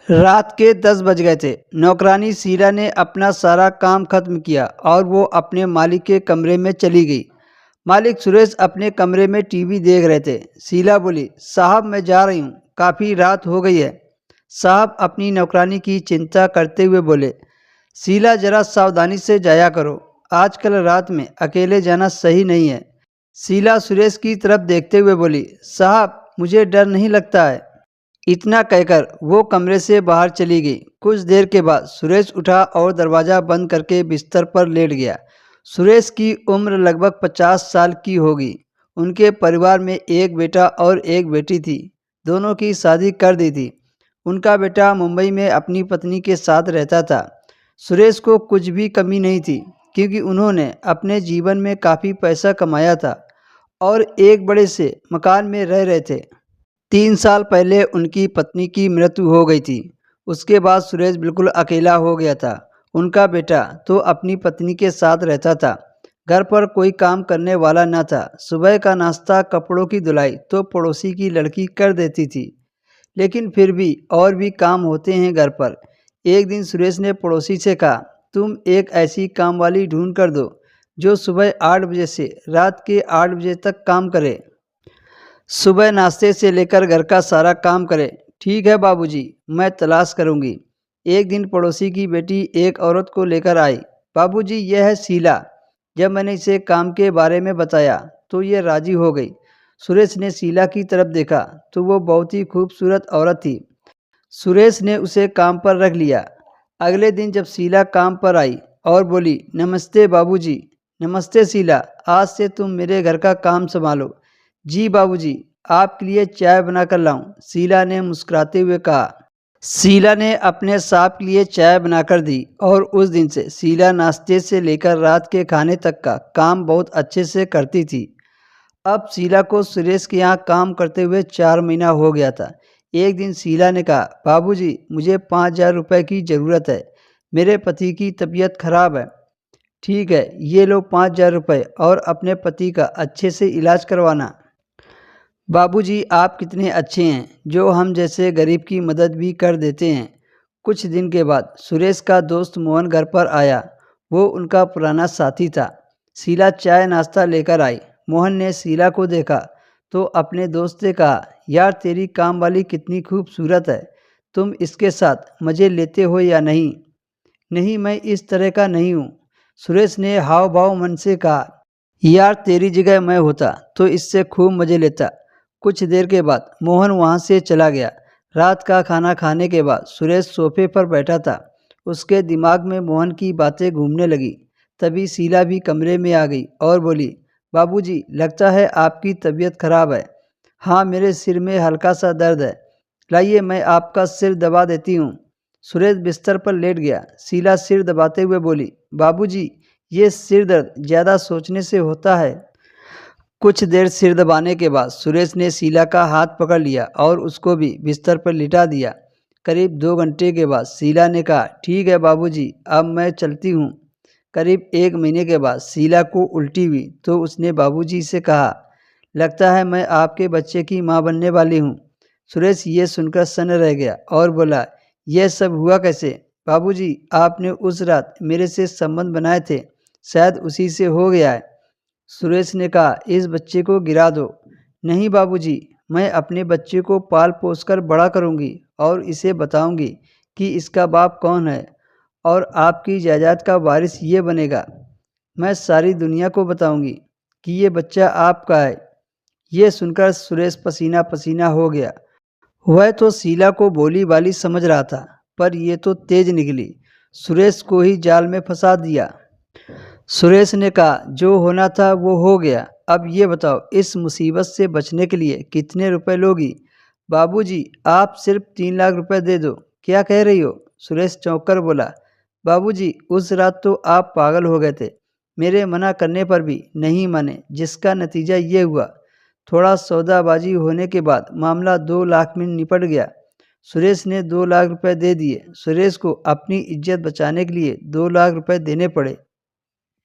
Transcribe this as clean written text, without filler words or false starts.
रात के 10 बज गए थे। नौकरानी शीला ने अपना सारा काम खत्म किया और वो अपने मालिक के कमरे में चली गई। मालिक सुरेश अपने कमरे में टीवी देख रहे थे। शीला बोली, साहब मैं जा रही हूँ, काफ़ी रात हो गई है। साहब अपनी नौकरानी की चिंता करते हुए बोले, शीला जरा सावधानी से जाया करो, आजकल रात में अकेले जाना सही नहीं है। शीला सुरेश की तरफ देखते हुए बोली, साहब मुझे डर नहीं लगता है। इतना कहकर वो कमरे से बाहर चली गई। कुछ देर के बाद सुरेश उठा और दरवाज़ा बंद करके बिस्तर पर लेट गया। सुरेश की उम्र लगभग 50 साल की होगी। उनके परिवार में एक बेटा और एक बेटी थी। दोनों की शादी कर दी थी। उनका बेटा मुंबई में अपनी पत्नी के साथ रहता था। सुरेश को कुछ भी कमी नहीं थी, क्योंकि उन्होंने अपने जीवन में काफ़ी पैसा कमाया था और एक बड़े से मकान में रह रहे थे। 3 साल पहले उनकी पत्नी की मृत्यु हो गई थी। उसके बाद सुरेश बिल्कुल अकेला हो गया था। उनका बेटा तो अपनी पत्नी के साथ रहता था। घर पर कोई काम करने वाला न था। सुबह का नाश्ता, कपड़ों की धुलाई तो पड़ोसी की लड़की कर देती थी, लेकिन फिर भी और भी काम होते हैं घर पर। एक दिन सुरेश ने पड़ोसी से कहा, तुम एक ऐसी काम वाली ढूंढ कर दो जो सुबह 8 बजे से रात के 8 बजे तक काम करे, सुबह नाश्ते से लेकर घर का सारा काम करे। ठीक है बाबूजी, मैं तलाश करूंगी। एक दिन पड़ोसी की बेटी एक औरत को लेकर आई। बाबूजी, यह है शीला। जब मैंने इसे काम के बारे में बताया तो ये राजी हो गई। सुरेश ने शीला की तरफ देखा तो वो बहुत ही खूबसूरत औरत थी। सुरेश ने उसे काम पर रख लिया। अगले दिन जब शीला काम पर आई और बोली, नमस्ते बाबूजी। नमस्ते शीला, आज से तुम मेरे घर का काम संभालो। जी बाबूजी, आपके लिए चाय बनाकर लाऊं? शीला ने मुस्कुराते हुए कहा। शीला ने अपने साहब के लिए चाय बनाकर दी और उस दिन से शीला नाश्ते से लेकर रात के खाने तक का काम बहुत अच्छे से करती थी। अब शीला को सुरेश के यहाँ काम करते हुए 4 महीना हो गया था। एक दिन शीला ने कहा, बाबूजी मुझे 5,000 रुपये की ज़रूरत है। मेरे पति की तबीयत खराब है। ठीक है, ये लो 5,000 रुपये और अपने पति का अच्छे से इलाज करवाना। बाबूजी आप कितने अच्छे हैं, जो हम जैसे गरीब की मदद भी कर देते हैं। कुछ दिन के बाद सुरेश का दोस्त मोहन घर पर आया। वो उनका पुराना साथी था। शीला चाय नाश्ता लेकर आई। मोहन ने शीला को देखा तो अपने दोस्त से कहा, यार तेरी काम वाली कितनी खूबसूरत है। तुम इसके साथ मज़े लेते हो या नहीं? नहीं, मैं इस तरह का नहीं हूँ। सुरेश ने हाव भाव मन से कहा, यार तेरी जगह मैं होता तो इससे खूब मज़े लेता। कुछ देर के बाद मोहन वहाँ से चला गया। रात का खाना खाने के बाद सुरेश सोफे पर बैठा था। उसके दिमाग में मोहन की बातें घूमने लगी। तभी शीला भी कमरे में आ गई और बोली, बाबूजी लगता है आपकी तबीयत खराब है। हाँ, मेरे सिर में हल्का सा दर्द है। लाइए मैं आपका सिर दबा देती हूँ। सुरेश बिस्तर पर लेट गया। शीला सिर दबाते हुए बोली, बाबूजी ये सिर दर्द ज़्यादा सोचने से होता है। कुछ देर सिर दबाने के बाद सुरेश ने शीला का हाथ पकड़ लिया और उसको भी बिस्तर पर लिटा दिया। करीब 2 घंटे के बाद शीला ने कहा, ठीक है बाबूजी, अब मैं चलती हूँ। करीब 1 महीने के बाद शीला को उल्टी हुई तो उसने बाबूजी से कहा, लगता है मैं आपके बच्चे की माँ बनने वाली हूँ। सुरेश ये सुनकर सन्न रह गया और बोला, यह सब हुआ कैसे? बाबूजी आपने उस रात मेरे से संबंध बनाए थे, शायद उसी से हो गया है। सुरेश ने कहा, इस बच्चे को गिरा दो। नहीं बाबूजी, मैं अपने बच्चे को पाल पोस कर बड़ा करूंगी और इसे बताऊंगी कि इसका बाप कौन है और आपकी जायदाद का वारिस ये बनेगा। मैं सारी दुनिया को बताऊंगी कि ये बच्चा आपका है। ये सुनकर सुरेश पसीना पसीना हो गया। वह तो शीला को भोली भाली समझ रहा था, पर यह तो तेज निकली। सुरेश को ही जाल में फंसा दिया। सुरेश ने कहा, जो होना था वो हो गया। अब ये बताओ, इस मुसीबत से बचने के लिए कितने रुपए लोगी? बाबूजी आप सिर्फ 3 लाख रुपए दे दो। क्या कह रही हो? सुरेश चौंक कर बोला, बाबूजी उस रात तो आप पागल हो गए थे। मेरे मना करने पर भी नहीं माने, जिसका नतीजा ये हुआ। थोड़ा सौदाबाजी होने के बाद मामला 2 लाख में निपट गया। सुरेश ने 2 लाख रुपए दे दिए। सुरेश को अपनी इज्जत बचाने के लिए 2 लाख रुपए देने पड़े।